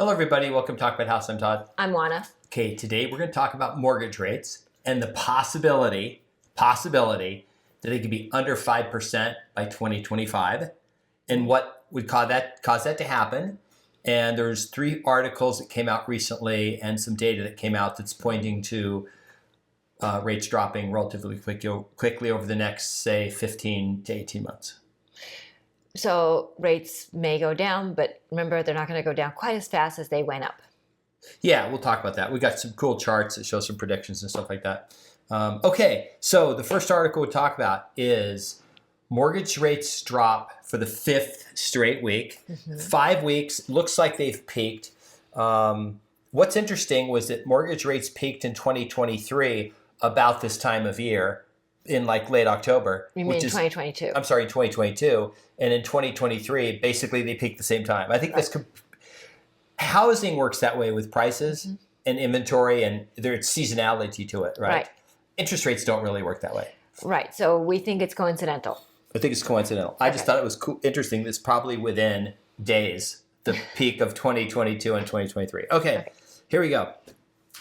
Hello, everybody. Welcome to Talk About House. I'm Todd. I'm Juana. Okay, today we're going to talk about mortgage rates and the possibility that they could be under 5% by 2025 and what would cause that to happen. And there's 3 articles that came out recently and some data that came out that's pointing to rates dropping relatively quickly over the next, say, 15 to 18 months. So rates may go down, but remember, they're not going to go down quite as fast as they went up. Yeah, we'll talk about that. We got some cool charts that show some predictions and stuff like that. Okay, so the first article we talk about is mortgage rates drop for the 5th straight week. 5 weeks, looks like they've peaked. What's interesting was that mortgage rates peaked in 2023 about this time of year in like late October. You mean 2022? I'm sorry, 2022. And in 2023, basically they peaked the same time. I think that's housing works that way with prices and inventory, and there's seasonality to it, right? Interest rates don't really work that way. Right. So we think it's coincidental. I think it's coincidental. I just thought it was interesting. It's probably within days, the peak of 2022 and 2023. Okay, here we go.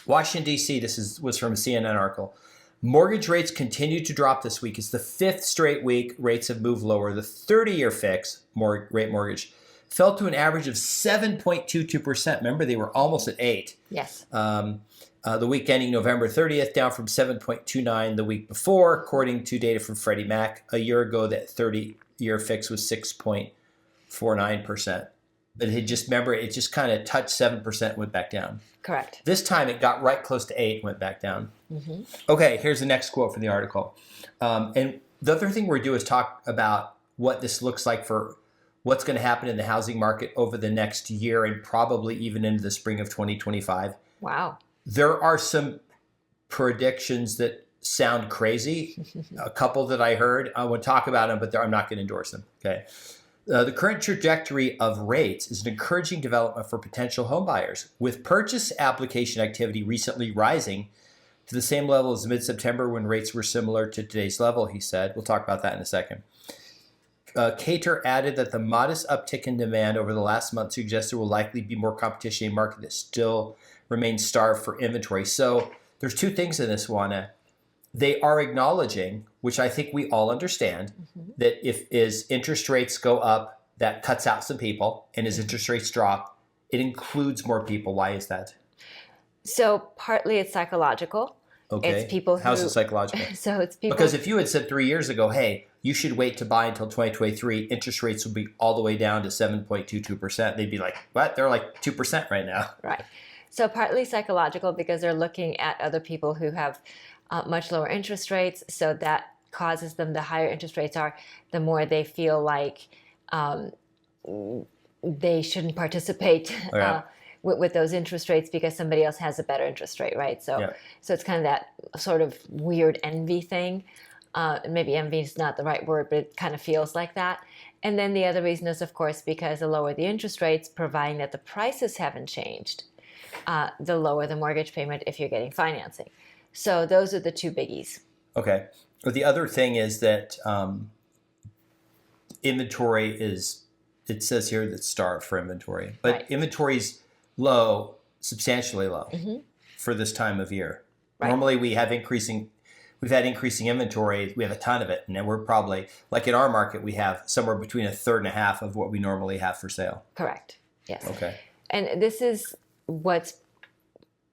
Washington, D.C., this was from a CNN article. Mortgage rates continue to drop this week. It's the 5th straight week rates have moved lower. The 30-year fixed rate mortgage fell to an average of 7.22%. Remember, they were almost at 8. Yes. The week ending November 30th, down from 7.29 the week before, according to data from Freddie Mac. A year ago, that 30-year fix was 6.49%. But it just kind of touched 7% and went back down. Correct. This time it got right close to 8 and went back down. Okay, here's the next quote from the article. And the other thing we're going to do is talk about what this looks like for what's going to happen in the housing market over the next year and probably even into the spring of 2025. Wow. There are some predictions that sound crazy. A couple that I heard. I would talk about them, but I'm not going to endorse them. Okay. The current trajectory of rates is an encouraging development for potential home buyers, with purchase application activity recently rising to the same level as mid-September when rates were similar to today's level, he said. We'll talk about that in a second. Cater added that the modest uptick in demand over the last month suggests there will likely be more competition in a market that still remains starved for inventory. So there's 2 things in this, Juana. They are acknowledging, which I think we all understand, that as interest rates go up, that cuts out some people, and as interest rates drop, it includes more people. Why is that? So partly it's psychological. Okay. It's people who... How's it psychological? So it's people... Because if you had said 3 years ago, hey, you should wait to buy until 2023, interest rates will be all the way down to 7.22%, they'd be like, what? They're like 2% right now. Right. So partly psychological because they're looking at other people who have much lower interest rates. So that causes them, the higher interest rates are, the more they feel like they shouldn't participate with those interest rates because somebody else has a better interest rate, right? So it's kind of that sort of weird envy thing. Maybe envy is not the right word, but it kind of feels like that. And then the other reason is, of course, because the lower the interest rates, providing that the prices haven't changed, the lower the mortgage payment if you're getting financing. So those are the 2 biggies. Okay. Well, the other thing is that inventory is, it says here that starved for inventory, but inventory's low, substantially low for this time of year. Normally we've had increasing inventory. We have a ton of it. And then we're probably, like in our market, we have somewhere between 1/3 and 1/2 of what we normally have for sale. Correct. Yes. Okay. And this is what's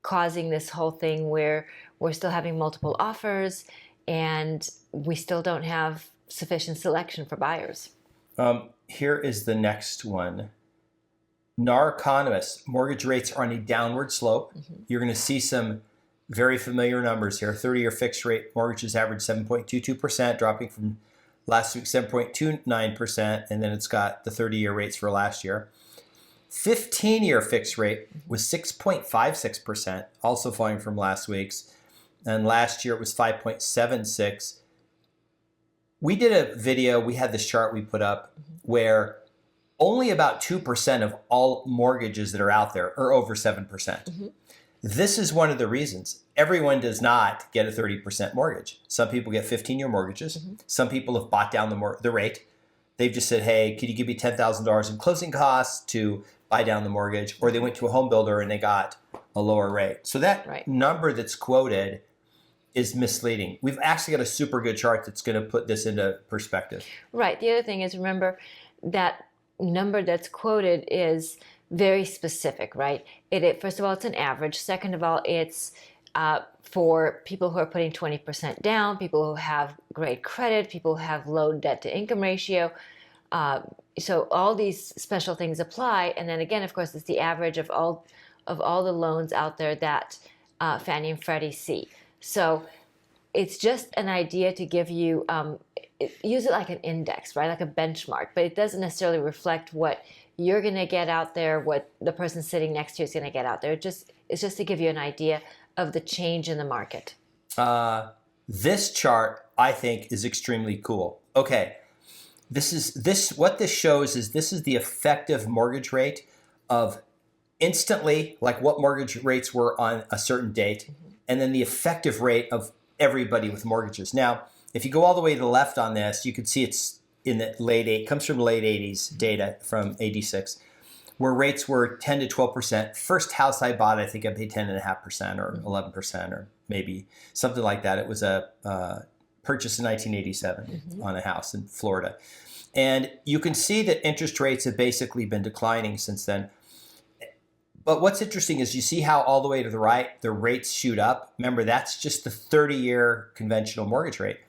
causing this whole thing where we're still having multiple offers and we still don't have sufficient selection for buyers. Here is the next one. NAR economists, mortgage rates are on a downward slope. You're going to see some very familiar numbers here. 30-year fixed rate mortgages average 7.22%, dropping from last week's 7.29%, and then it's got the 30-year rates for last year. 15-year fixed rate was 6.56%, also falling from last week's. And last year it was 5.76. We did a video, we had this chart we put up where only about 2% of all mortgages that are out there are over 7%. This is one of the reasons. Everyone does not get a 30% mortgage. Some people get 15-year mortgages. Some people have bought down the rate. They've just said, hey, could you give me $10,000 in closing costs to buy down the mortgage, or they went to a home builder and they got a lower rate. So that number that's quoted is misleading. We've actually got a super good chart that's going to put this into perspective. Right. The other thing is, remember that number that's quoted is very specific, right? First of all, it's an average. Second of all, it's for people who are putting 20% down, people who have great credit, people who have low debt to income ratio. So all these special things apply. And then again, of course, it's the average of all the loans out there that Fannie and Freddie see. So it's just an idea to give you, use it like an index, right? Like a benchmark, but it doesn't necessarily reflect what you're going to get out there, what the person sitting next to you is going to get out there. It's just to give you an idea of the change in the market. This chart, I think, is extremely cool. Okay. What this shows is this is the effective mortgage rate of instantly, like what mortgage rates were on a certain date, and then the effective rate of everybody with mortgages. Now, if you go all the way to the left on this, you can see it's in the comes from late 80s data from 86, where rates were 10 to 12%. First house I bought, I think I paid 10.5% or 11% or maybe something like that. It was a purchase in 1987 on a house in Florida. And you can see that interest rates have basically been declining since then. But what's interesting is you see how all the way to the right, the rates shoot up. Remember, that's just the 30-year conventional mortgage rate.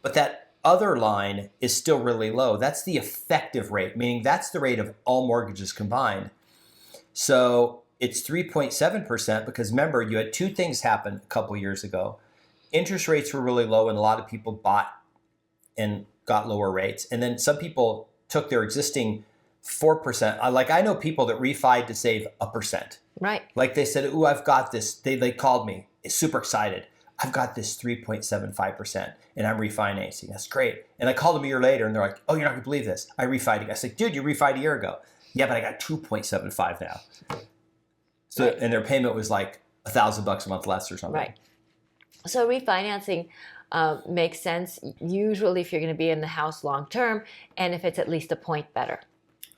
But that other line is still really low. That's the effective rate, meaning that's the rate of all mortgages combined. So it's 3.7% because remember, you had two things happen a couple years ago. Interest rates were really low and a lot of people bought and got lower rates. And then some people took their existing 4%. Like I know people that refied to save 1%. Right. Like they said, "Ooh, I've got this." They called me, super excited. "I've got this 3.75% and I'm refinancing. That's great." And I called them a year later and they're like, "Oh, you're not gonna believe this. I refied." I said, "Dude, you refied a year ago." "Yeah, but I got 2.75 now." So and their payment was like $1,000 a month less or something. Right. So refinancing makes sense usually if you're going to be in the house long term and if it's at least a point better.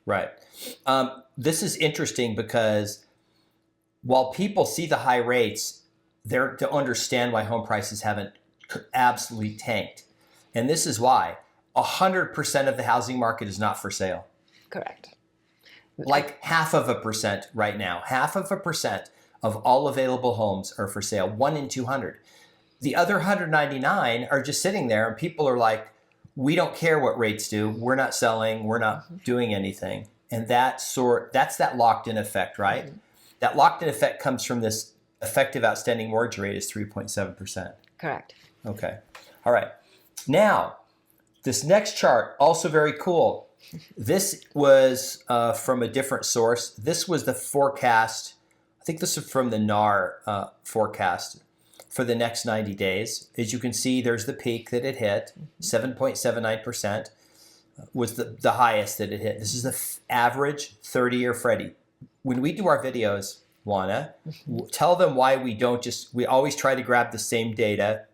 Right. This is interesting because while people see the high rates, they're to understand why home prices haven't absolutely tanked. And this is why 100% of the housing market is not for sale. Correct. Like 0.5% right now. 0.5% of all available homes are for sale. 1 in 200. The other 199 are just sitting there and people are like, "We don't care what rates do. We're not selling. We're not doing anything." And that's that locked-in effect, right? Mm-hmm. That locked-in effect comes from this effective outstanding mortgage rate is 3.7%. Correct. Okay. All right. Now, this next chart, also very cool. This was from a different source. This was the forecast. I think this is from the NAR forecast for the next 90 days. As you can see, there's the peak that it hit, 7.79% was the highest that it hit. This is the average 30-year Freddie. When we do our videos, Juana, tell them why we always try to grab the same data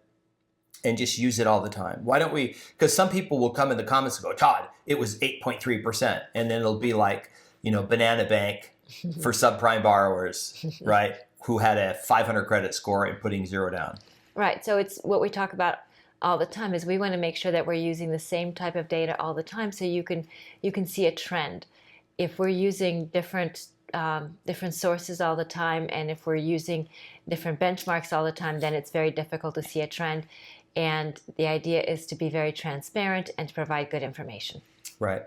and just use it all the time. Why don't we, because some people will come in the comments and go, "Todd, it was 8.3%. And then it'll be like, Banana Bank for subprime borrowers, right? Who had a 500 credit score and putting 0 down. Right. So it's what we talk about all the time is we want to make sure that we're using the same type of data all the time so you can see a trend. If we're using different sources all the time and if we're using different benchmarks all the time, then it's very difficult to see a trend. And the idea is to be very transparent and to provide good information. Right.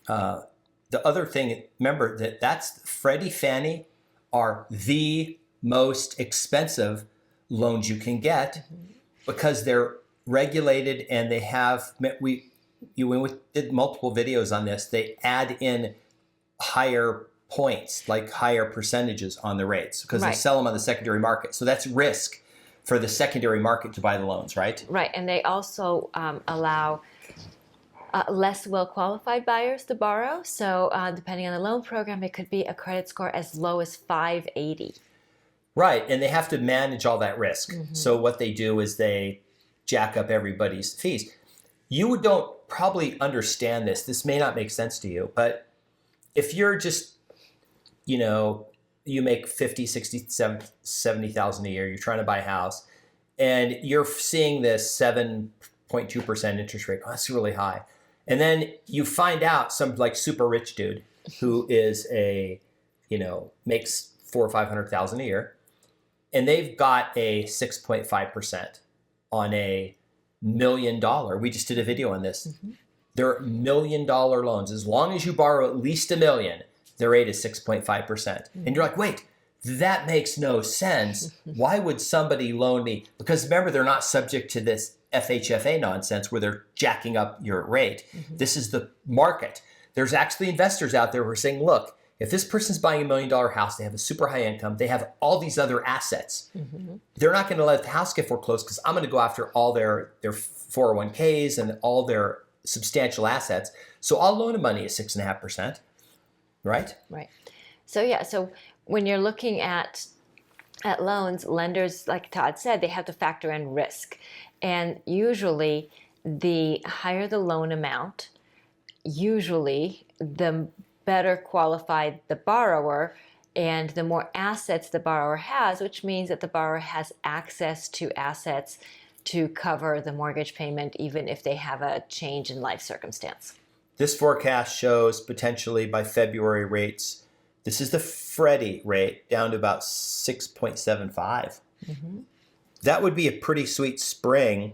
The other thing, remember that's Freddie, Fannie are the most expensive loans you can get because they're regulated and they have, when we did multiple videos on this, they add in higher points, like higher percentages on the rates because they sell them on the secondary market. So that's risk for the secondary market to buy the loans, right? Right. And they also allow less well-qualified buyers to borrow. So depending on the loan program, it could be a credit score as low as 580. Right. And they have to manage all that risk. So what they do is they jack up everybody's fees. You don't probably understand this. This may not make sense to you, but if you're just you make 50, 60, 70,000 a year, you're trying to buy a house, and you're seeing this 7.2% interest rate. Oh, that's really high. And then you find out some like super rich dude who is makes 400,000 or 500,000 a year, and they've got a 6.5% on $1 million. We just did a video on this. Mm-hmm. They're $1 million loans. As long as you borrow at least $1 million, their rate is 6.5%. Mm-hmm. And you're like, wait, that makes no sense. Why would somebody loan me? Because remember, they're not subject to this FHFA nonsense where they're jacking up your rate. Mm-hmm. This is the market. There's actually investors out there who are saying, look, if this person's buying $1 million house, they have a super high income, they have all these other assets. Mm-hmm. They're not going to let the house get foreclosed because I'm going to go after all their 401ks and all their substantial assets. So I'll loan them money at 6.5%. Right? Right. So when you're looking at loans, lenders, like Todd said, they have to factor in risk. And usually the higher the loan amount, usually the better qualified the borrower and the more assets the borrower has, which means that the borrower has access to assets to cover the mortgage payment, even if they have a change in life circumstance. This forecast shows potentially by February rates, this is the Freddie rate, down to about 6.75. Mm-hmm. That would be a pretty sweet spring,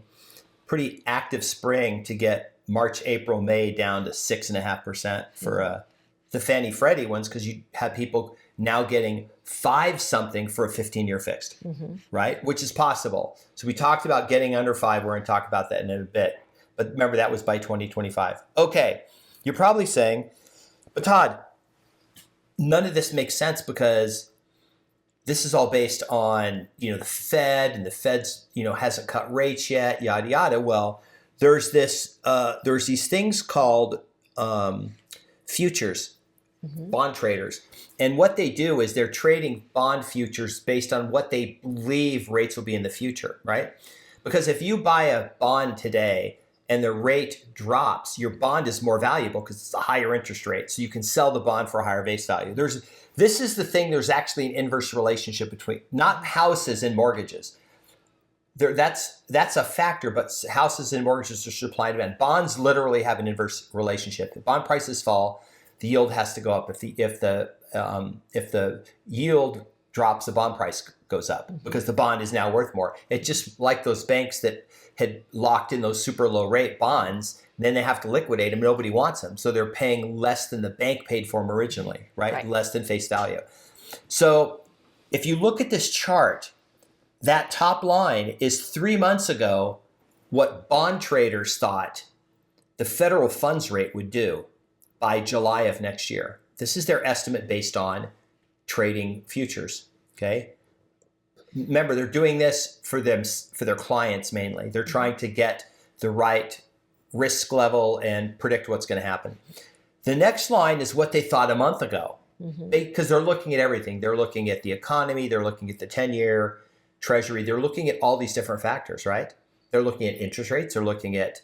pretty active spring to get March, April, May down to 6.5% for the Fannie Freddie ones, because you have people now getting 5-something for a 15-year fixed, mm-hmm. right? Which is possible. So we talked about getting under 5. We're going to talk about that in a bit. But remember, that was by 2025. Okay, you're probably saying, but Todd, none of this makes sense because this is all based on, the Fed, and the Fed's, hasn't cut rates yet, yada, yada. Well, there's these things called futures, mm-hmm. bond traders. And what they do is they're trading bond futures based on what they believe rates will be in the future, right? Because if you buy a bond today and the rate drops, your bond is more valuable because it's a higher interest rate. So you can sell the bond for a higher base value. This is the thing, there's actually an inverse relationship between, not houses and mortgages. That's a factor, but houses and mortgages are supply and demand. Bonds literally have an inverse relationship. If bond prices fall, the yield has to go up. If the yield drops, the bond price goes up because the bond is now worth more. It's just like those banks that had locked in those super low rate bonds, then they have to liquidate them. Nobody wants them. So they're paying less than the bank paid for them originally, right? Less than face value. So if you look at this chart, that top line is 3 months ago what bond traders thought the federal funds rate would do by July of next year. This is their estimate based on trading futures, okay? Remember, they're doing this for their clients mainly. They're trying to get the right risk level and predict what's going to happen. The next line is what they thought a month ago, because they're looking at everything. They're looking at the economy. They're looking at the 10-year Treasury. They're looking at all these different factors, right? They're looking at interest rates. They're looking at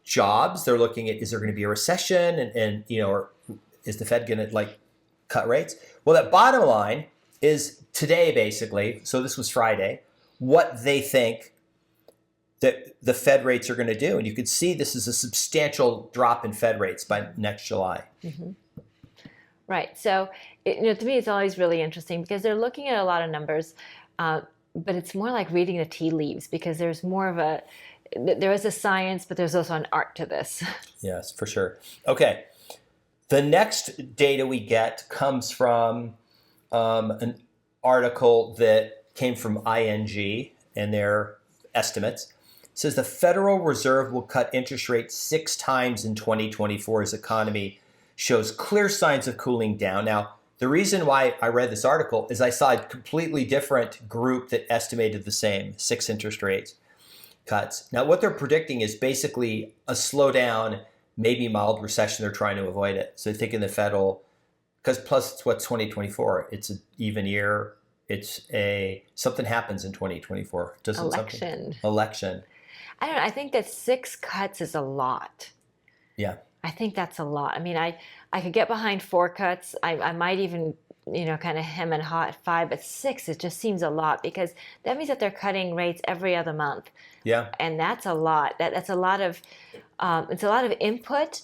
jobs. They're looking at, is there going to be a recession? And or is the Fed going to cut rates? Well, that bottom line is today, basically, so this was Friday, what they think that the Fed rates are going to do. And you could see this is a substantial drop in Fed rates by next July. Mm-hmm. Right. So, to me, it's always really interesting because they're looking at a lot of numbers, but it's more like reading the tea leaves because there's more of there is a science, but there's also an art to this. Yes, for sure. Okay. The next data we get comes from an article that came from ING and their estimates. It says the Federal Reserve will cut interest rates 6 times in 2024 as economy shows clear signs of cooling down. Now, the reason why I read this article is I saw a completely different group that estimated the same 6 interest rates cuts. Now, what they're predicting is basically a slowdown, maybe mild recession. They're trying to avoid it. So they're thinking the Federal, because plus it's what 2024. It's an even year. Something happens in 2024. Election. I don't know. I think that 6 cuts is a lot. Yeah. I think that's a lot. I mean, I could get behind 4 cuts. I might even kind of hem and haw at 5, but 6, it just seems a lot because that means that they're cutting rates every other month. Yeah. And that's a lot. That's a lot of, it's a lot of input.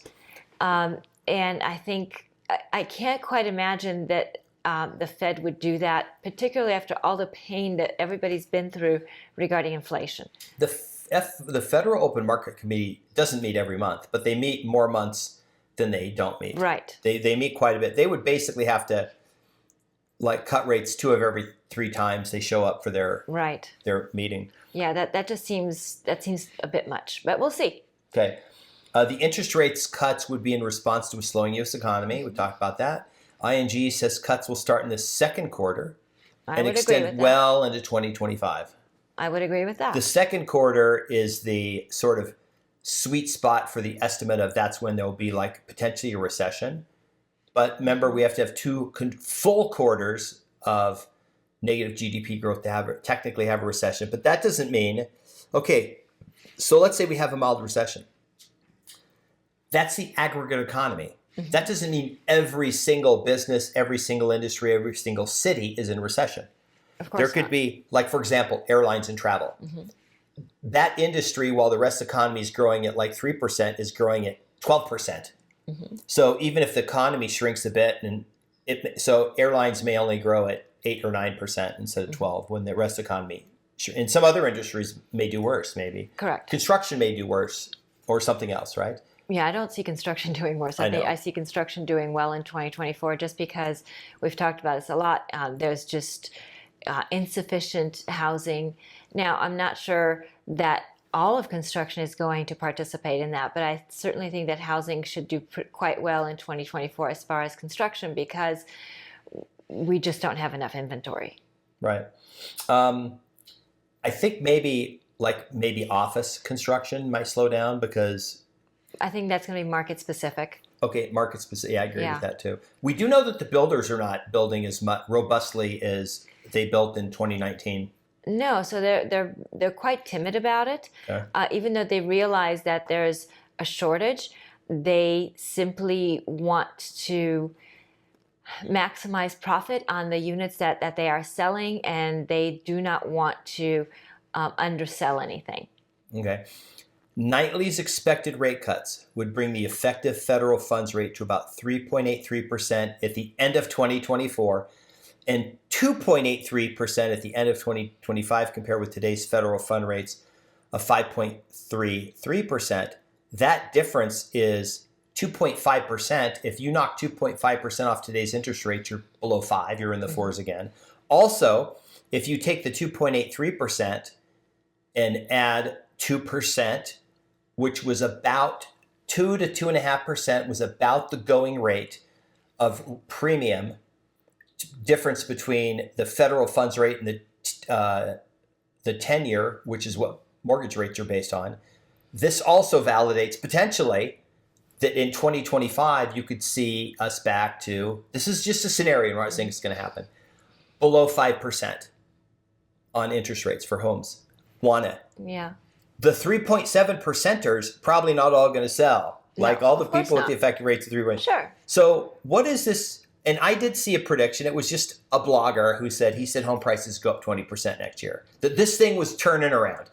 And I think I can't quite imagine that the Fed would do that, particularly after all the pain that everybody's been through regarding inflation. The Federal Open Market Committee doesn't meet every month, but they meet more months than they don't meet. Right. They meet quite a bit. They would basically have to cut rates 2 of every 3 times they show up for their meeting. Yeah, that just seems a bit much, but we'll see. Okay. The interest rates cuts would be in response to a slowing U.S. economy. We talked about that. ING says cuts will start in the second quarter and extend well into 2025. I would agree with that. The second quarter is the sort of sweet spot for the estimate of that's when there'll be potentially a recession. But remember, we have to have 2 full quarters of negative GDP growth to technically have a recession. But that doesn't mean, okay, so let's say we have a mild recession. That's the aggregate economy. Mm-hmm. That doesn't mean every single business, every single industry, every single city is in recession. Of course there could be, for example, airlines and travel. Mm-hmm. That industry, while the rest of the economy is growing at 3%, is growing at 12%. Mm-hmm. So even if the economy shrinks a bit, so airlines may only grow at 8 or 9% instead of 12, when the rest of the economy, and some other industries may do worse, maybe. Correct. Construction may do worse, or something else, right? Yeah, I don't see construction doing worse. I see construction doing well in 2024 just because we've talked about this a lot. There's just insufficient housing. Now, I'm not sure that all of construction is going to participate in that, but I certainly think that housing should do quite well in 2024 as far as construction because we just don't have enough inventory. Right. I think maybe office construction might slow down because I think that's going to be market specific. Okay, market specific. Yeah, I agree with that too. We do know that the builders are not building as much robustly as they built in 2019. No, so they're quite timid about it. Okay. Even though they realize that there's a shortage, they simply want to maximize profit on the units that they are selling, and they do not want to undersell anything. Okay. Knightley's expected rate cuts would bring the effective federal funds rate to about 3.83% at the end of 2024 and 2.83% at the end of 2025 compared with today's federal fund rates of 5.33%. That difference is 2.5%. If you knock 2.5% off today's interest rates, you're below 5. You're in the 4s again. Also, if you take the 2.83% and add 2%, which was about 2 to 2.5%, was about the going rate of premium difference between the federal funds rate and the 10-year, which is what mortgage rates are based on. This also validates potentially that in 2025 you could see us back to, this is just a scenario, I'm not saying it's going to happen, below 5% on interest rates for homes. Yeah. The 3.7 percenters probably not all going to sell. All the people with the effective rates of 3%. Sure. So what is this? And I did see a prediction. It was just a blogger who said home prices go up 20% next year. That this thing was turning around.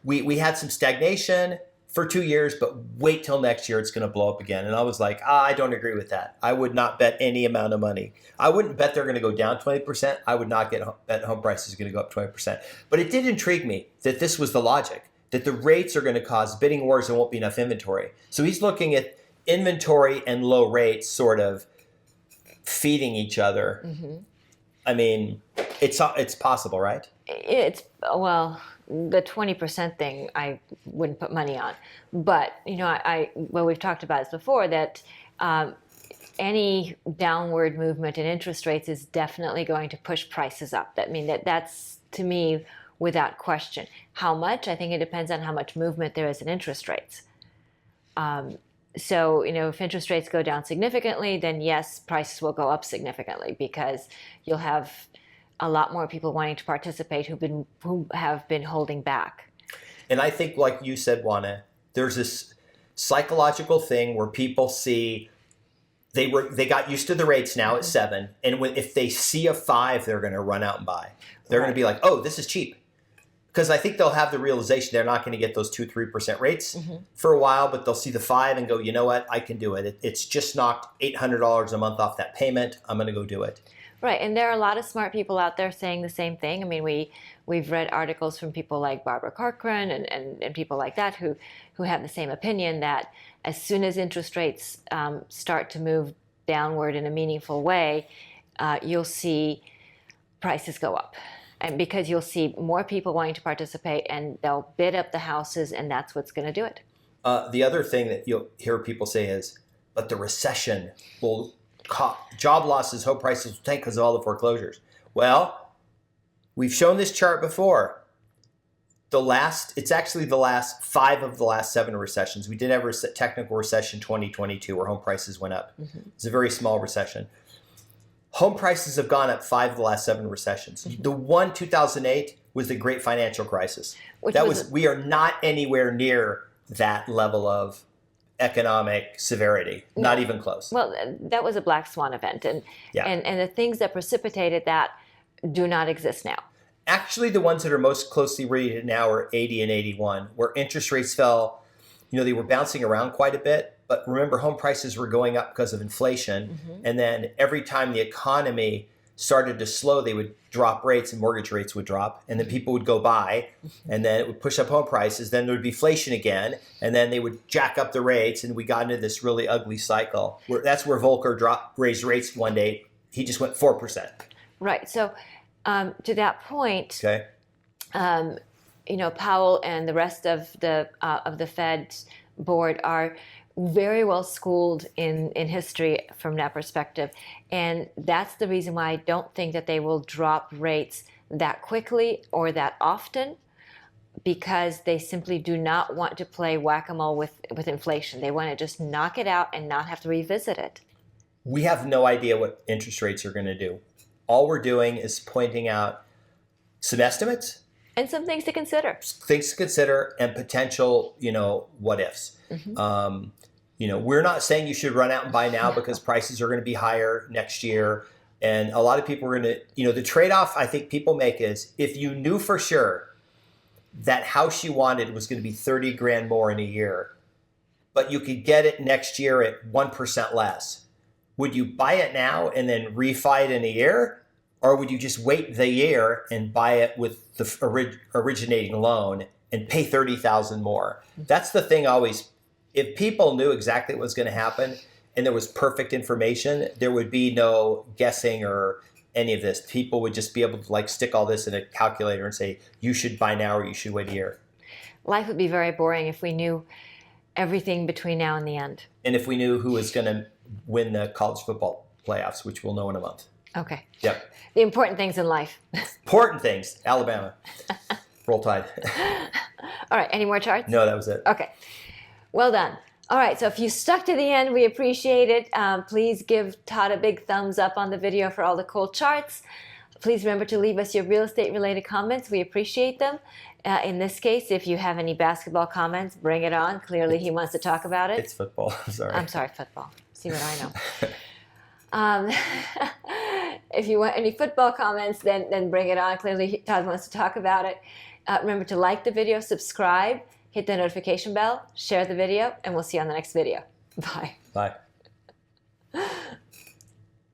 We had some stagnation for 2 years, but wait till next year, it's going to blow up again. And I was like, I don't agree with that. I would not bet any amount of money. I wouldn't bet they're going to go down 20%. I would not bet home prices are going to go up 20%. But it did intrigue me that this was the logic, that the rates are going to cause bidding wars and won't be enough inventory. So he's looking at inventory and low rates sort of feeding each other. Mm-hmm. I mean, it's possible, right? Well, the 20% thing I wouldn't put money on. But, we've talked about this before, that any downward movement in interest rates is definitely going to push prices up. That's, to me, without question. How much? I think it depends on how much movement there is in interest rates. So, if interest rates go down significantly, then yes, prices will go up significantly because you'll have a lot more people wanting to participate who have been holding back. And I think, like you said, Juana, there's this psychological thing where people see They got used to the rates now at 7, and if they see a 5, they're going to run out and buy. They're going to be like, oh, this is cheap. Because I think they'll have the realization they're not going to get those 2-3% rates for a while, but they'll see the 5 and go, you know what, I can do it. It's just knocked $800 a month off that payment. I'm going to go do it. Right, and there are a lot of smart people out there saying the same thing. I mean, we've read articles from people like Barbara Corcoran and people like that who have the same opinion that as soon as interest rates start to move downward in a meaningful way, you'll see prices go up. And because you'll see more people wanting to participate, and they'll bid up the houses, and that's what's going to do it. The other thing that you'll hear people say is, but the recession will job losses, home prices will tank because of all the foreclosures. Well, we've shown this chart before. It's actually the last 5 of the last 7 recessions. We did have a technical recession 2022 where home prices went up. It's a very small recession. Home prices have gone up 5 of the last 7 recessions. The one, 2008, was the great financial crisis. We are not anywhere near that level of economic severity, not even close. Well, that was a black swan event, and the things that precipitated that do not exist now. Actually, the ones that are most closely rated now are 80 and 81, where interest rates fell. They were bouncing around quite a bit. But remember, home prices were going up because of inflation. And then every time the economy started to slow, they would drop rates and mortgage rates would drop. And then people would go buy. And then it would push up home prices. Then there would be inflation again. And then they would jack up the rates. And we got into this really ugly cycle. That's where Volcker raised rates one day. He just went 4%. Right. So to that point, okay. Powell and the rest of the Fed board are very well schooled in history from that perspective. And that's the reason why I don't think that they will drop rates that quickly or that often, because they simply do not want to play whack-a-mole with inflation. They want to just knock it out and not have to revisit it. We have no idea what interest rates are going to do. All we're doing is pointing out some estimates. And some things to consider. Things to consider and potential, what ifs. We're not saying you should run out and buy now because prices are going to be higher next year. And a lot of people are going to, the trade-off I think people make is if you knew for sure that house you wanted was going to be 30 grand more in a year, but you could get it next year at 1% less, would you buy it now and then refi it in a year? Or would you just wait the year and buy it with the originating loan and pay $30,000 more? That's the thing always. If people knew exactly what was going to happen and there was perfect information, there would be no guessing or any of this. People would just be able to stick all this in a calculator and say, you should buy now or you should wait a year. Life would be very boring if we knew everything between now and the end. And if we knew who was going to win the college football playoffs, which we'll know in a month. Okay. Yep. The important things in life. Important things. Alabama. Roll Tide. All right. Any more charts? No, that was it. Okay. Well done. All right. So if you stuck to the end, we appreciate it. Please give Todd a big thumbs up on the video for all the cool charts. Please remember to leave us your real estate related comments. We appreciate them. In this case, if you have any basketball comments, bring it on. Clearly, he wants to talk about it. It's football. I'm sorry, football. See what I know. If you want any football comments, then bring it on. Clearly, Todd wants to talk about it. Remember to like the video, subscribe, hit the notification bell, share the video, and we'll see you on the next video. Bye. Bye.